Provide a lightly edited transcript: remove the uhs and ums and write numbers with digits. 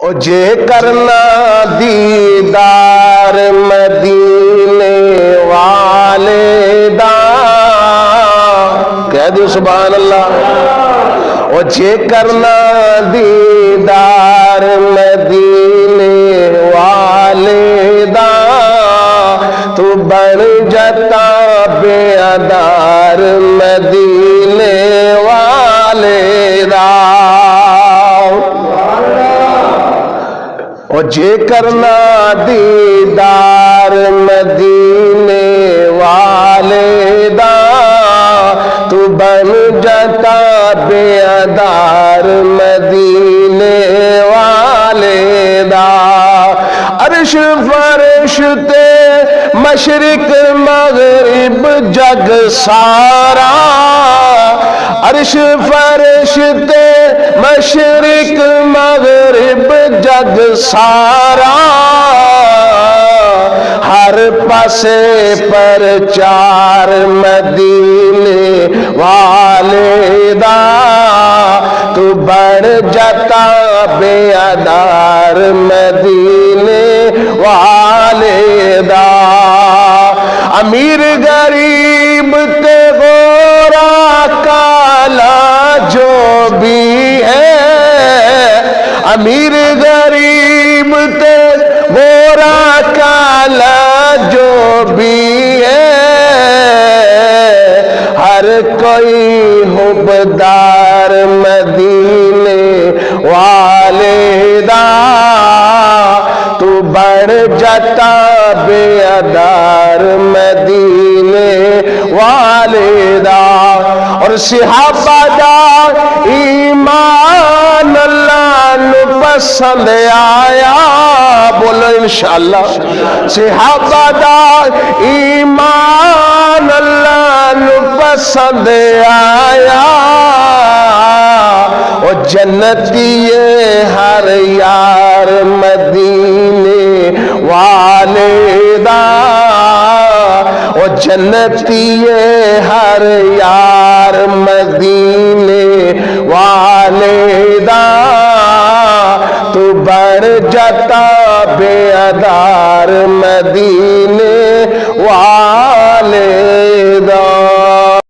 او جے کرنا دیدار مدینے والے دا، کہہ دو سبحان اللہ۔ او جے کرنا دیدار مدینے والے دا، تو بن جاتا بیادار مدینے والے دا۔ او جے کرنا دیدار مدینے والے دا، تو بن جاتا بیادار مدینے والے دا۔ عرش فرش تے مشرق مغرب جگ سارا، عرش فرش تے مشرق مغرب جگ سارا، ہر پاسے پر چار مدینے والے دا، تو بڑھ جاتا بیادار مدینے والے دا۔ امیر غریب تے غورا کالا جو بھی ہے، امیر غریب تے غورا کالا جو بھی ہے، ہر کوئی حبدار مدینے والے دا، تو بڑھ جاتا بیادار مدینے والے دا۔ اور صحابہ دا ایمان اللہ نو پسند آیا، بولو انشاءاللہ۔ صحابہ دا ایمان اللہ نو پسند آیا، او جنتی ہر یار مدینے والے دا، او جنتی ہر یار مدینے والے دا، تو بڑھ جاتا بیادار مدینے